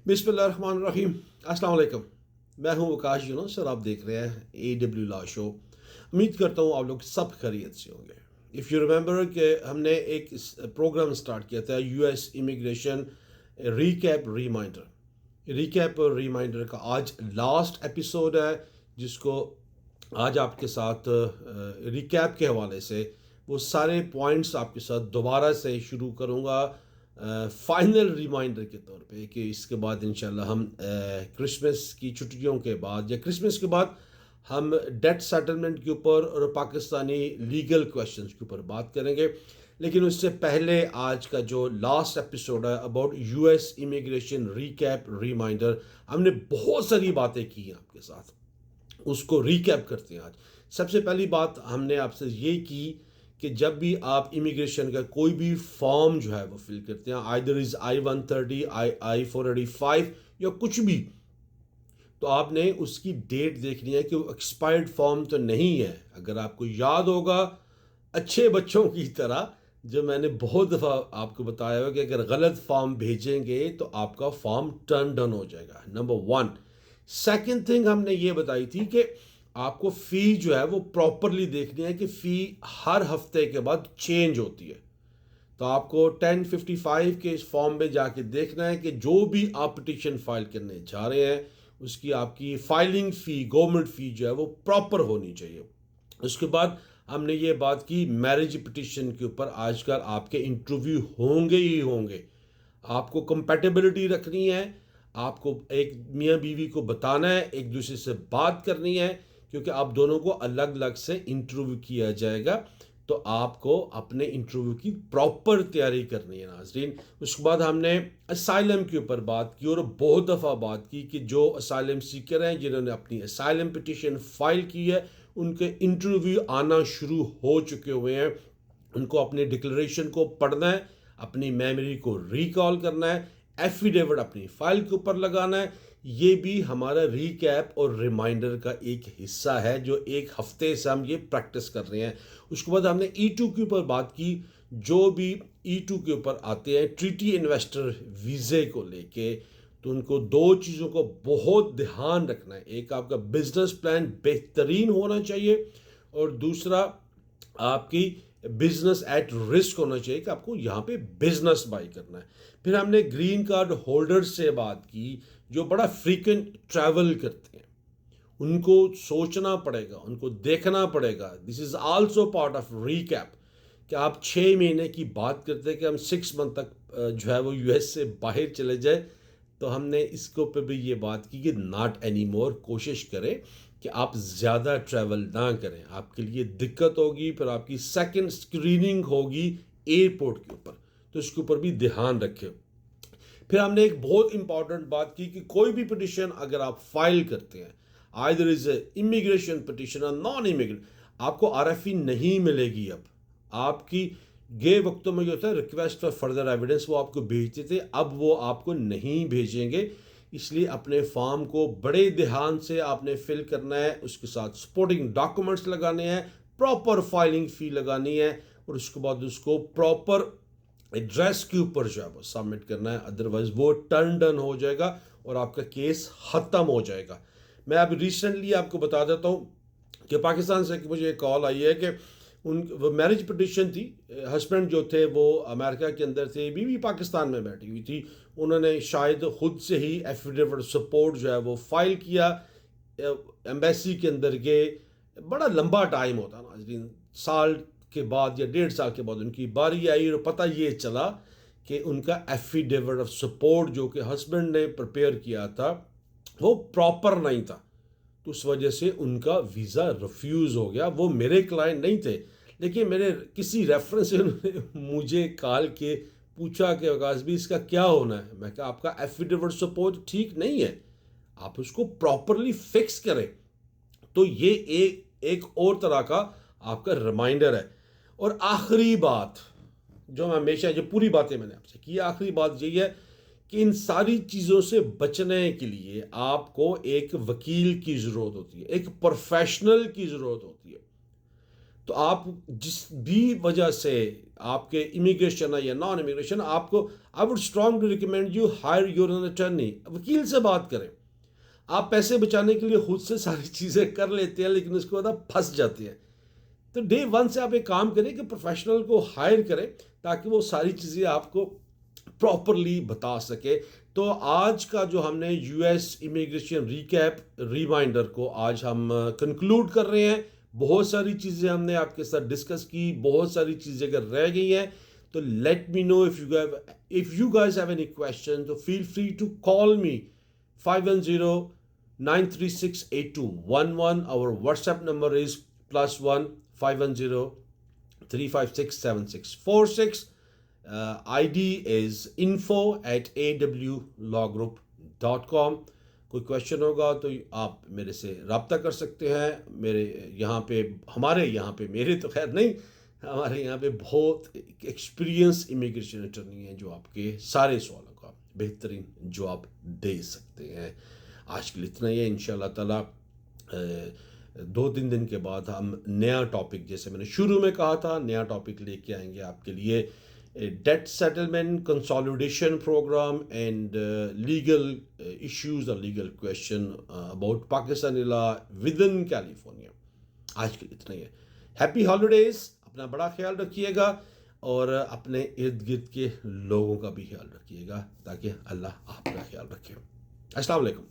बिस्मिल्लाहिर्रहमानिर्रहीम। अस्सलाम वालेकुम। मैं हूं वकाश यूनुस और आप देख रहे हैं AW लॉ शो। उम्मीद करता हूं आप लोग सब खैरियत से होंगे। इफ़ यू रिमेंबर कि हमने एक प्रोग्राम स्टार्ट किया था US इमिग्रेशन रिकैप और रिमाइंडर का आज लास्ट एपिसोड है, जिसको आज आपके साथ रिकैप के हवाले से वो सारे पॉइंट्स आपके साथ दोबारा से शुरू करूँगा फाइनल रिमाइंडर के तौर पे कि इसके बाद इंशाल्लाह हम क्रिसमस की छुट्टियों के बाद या क्रिसमस के बाद हम डेट सेटलमेंट के ऊपर और पाकिस्तानी लीगल क्वेश्चंस के ऊपर बात करेंगे। लेकिन उससे पहले आज का जो लास्ट एपिसोड है about US immigration recap reminder, हमने बहुत सारी बातें की हैं आपके साथ, उसको रिकैप करते हैं आज। सबसे पहली बात हमने आपसे ये की कि जब भी आप इमिग्रेशन का कोई भी फॉर्म जो है वो फिल करते हैं, आइदर इज़ I-130, I-485 या कुछ भी, तो आपने उसकी डेट देखनी है कि वो एक्सपायर्ड फॉर्म तो नहीं है। अगर आपको याद होगा, अच्छे बच्चों की तरह जो मैंने बहुत दफ़ा आपको बताया हो कि अगर गलत फॉर्म भेजेंगे तो आपका फॉर्म टर्न डाउन हो जाएगा, नंबर 1। सेकंड थिंग हमने ये बताई थी कि आपको फ़ी जो है वो प्रॉपरली देखनी है कि फ़ी हर हफ्ते के बाद चेंज होती है। तो आपको 1055 के इस फॉर्म में जाके देखना है कि जो भी आप पिटिशन फाइल करने जा रहे हैं उसकी आपकी फाइलिंग फ़ी, गवर्नमेंट फ़ी जो है वो प्रॉपर होनी चाहिए। उसके बाद हमने ये बात की मैरिज पिटिशन के ऊपर, आजकल आपके इंटरव्यू होंगे ही होंगे। आपको कंपैटिबिलिटी रखनी है, आपको एक मियाँ बीवी को बताना है, एक दूसरे से बात करनी है, क्योंकि आप दोनों को अलग अलग से इंटरव्यू किया जाएगा। तो आपको अपने इंटरव्यू की प्रॉपर तैयारी करनी है नाजरीन। उसके बाद हमने असाइलम के ऊपर बात की और बहुत दफ़ा बात की कि जो असाइलम सीकर हैं, जिन्होंने अपनी असाइलम पिटिशन फाइल की है, उनके इंटरव्यू आना शुरू हो चुके हुए हैं। उनको अपने डिक्लेरेशन को पढ़ना है, अपनी मेमोरी को रिकॉल करना है, एफिडेविट अपनी फाइल के ऊपर लगाना है। ये भी हमारा रिकैप और रिमाइंडर का एक हिस्सा है जो एक हफ्ते से हम ये प्रैक्टिस कर रहे हैं। उसके बाद हमने E2 के ऊपर बात की। जो भी E2 के ऊपर आते हैं ट्रीटी इन्वेस्टर वीज़े को लेके, तो उनको दो चीज़ों को बहुत ध्यान रखना है। एक, आपका बिजनेस प्लान बेहतरीन होना चाहिए, और दूसरा, आपकी बिजनेस एट रिस्क होना चाहिए कि आपको यहाँ पे बिजनेस बाई करना है। फिर हमने ग्रीन कार्ड होल्डर्स से बात की जो बड़ा फ्रीक्वेंट ट्रैवल करते हैं। उनको सोचना पड़ेगा, उनको देखना पड़ेगा। This is also part of recap कि आप 6 महीने की बात करते हैं कि हम 6 मंथ तक जो है वो US से बाहर चले जाए। तो हमने इसके ऊपर भी ये बात की कि नॉट एनी मोर, कोशिश करें कि आप ज़्यादा ट्रैवल ना करें, आपके लिए दिक्कत होगी। फिर आपकी सेकंड स्क्रीनिंग होगी एयरपोर्ट के ऊपर, तो इसके ऊपर भी ध्यान रखें। फिर हमने एक बहुत इंपॉर्टेंट बात की कि कोई भी पिटिशन अगर आप फाइल करते हैं, आइदर इज इमिग्रेशन पिटिशन और नॉन इमिग्रेशन, आपको RFE नहीं मिलेगी। अब आपकी गे वक्तों में जो होता है रिक्वेस्ट फॉर फर्दर एविडेंस, वो आपको भेजते थे, अब वो आपको नहीं भेजेंगे। इसलिए अपने फॉर्म को बड़े ध्यान से आपने फिल करना है, उसके साथ सपोर्टिंग डॉक्यूमेंट्स लगाने हैं, प्रॉपर फाइलिंग फ़ी लगानी है, और उसके बाद उसको प्रॉपर एड्रेस के ऊपर जो है वो सबमिट करना है। अदरवाइज वो टर्न डन हो जाएगा और आपका केस ख़त्म हो जाएगा। मैं अभी रिसेंटली आपको बता देता हूँ कि पाकिस्तान से मुझे एक कॉल आई है कि वो मैरिज पिटिशन थी। हस्बैंड जो थे वो अमेरिका के अंदर थे, बीवी पाकिस्तान में बैठी हुई थी। उन्होंने शायद खुद से ही एफिडेविट सपोर्ट जो है वो फाइल किया, एम्बेसी के अंदर गए। बड़ा लंबा टाइम होता ना, साल के बाद या 1.5 साल के बाद उनकी बारी आई और पता ये चला कि उनका एफिडेविट ऑफ सपोर्ट जो कि हस्बैंड ने प्रिपेयर किया था वो प्रॉपर नहीं था। तो उस वजह से उनका वीज़ा रिफ्यूज़ हो गया। वो मेरे क्लाइंट नहीं थे, लेकिन मेरे किसी रेफरेंस से उन्होंने मुझे कॉल के पूछा कि आकाश भी इसका क्या होना है। मैं कहा आपका एफिडेविट सपोर्ट ठीक नहीं है, आप उसको प्रॉपरली फिक्स करें। तो ये एक और तरह का आपका रिमाइंडर है। और आखिरी बात जो मैं हमेशा, जो पूरी बातें मैंने आपसे की, आखिरी बात यही है कि इन सारी चीज़ों से बचने के लिए आपको एक वकील की ज़रूरत होती है, एक प्रोफेशनल की ज़रूरत होती है। तो आप जिस भी वजह से आपके इमिग्रेशन है या नॉन इमिग्रेशन, आपको I would strongly recommend you hire your an attorney. वकील से बात करें। आप पैसे बचाने के लिए खुद से सारी चीज़ें कर लेते हैं, लेकिन उसके बाद आप फंस जाते हैं। तो डे वन से आप एक काम करें कि प्रोफेशनल को हायर करें, ताकि वो सारी चीज़ें आपको प्रॉपरली बता सके। तो आज का जो हमने यूएस इमिग्रेशन रिकैप रिमाइंडर को आज हम कंक्लूड कर रहे हैं। बहुत सारी चीज़ें हमने आपके साथ डिस्कस की, बहुत सारी चीज़ें अगर रह गई हैं तो let me know if you guys have any question, तो feel free to call me 510-936-8211. Our WhatsApp number is +1 510-356-7646. ID is info@awlawgroup.com. कोई क्वेश्चन होगा तो आप मेरे से रब्ता कर सकते हैं। हमारे यहाँ पे मेरे तो खैर नहीं, हमारे यहाँ पे बहुत एक्सपीरियंस इमिग्रेशन अटर्नी हैं जो आपके सारे सवालों का बेहतरीन जवाब दे सकते हैं। आज के लिए इतना ही है। इंशाल्लाह ताला 2-3 दिन के बाद हम नया टॉपिक, जैसे मैंने शुरू में कहा था, नया टॉपिक लेके आएंगे आपके लिए। Debt settlement consolidation program and legal issues और legal question about Pakistani law with in California. आज के लिए इतना ही है। Happy holidays. अपना बड़ा ख्याल रखिएगा और अपने इर्द गिर्द के लोगों का भी ख्याल रखिएगा, ताकि अल्लाह आपका ख्याल रखे। अस्सलाम वालेकुम।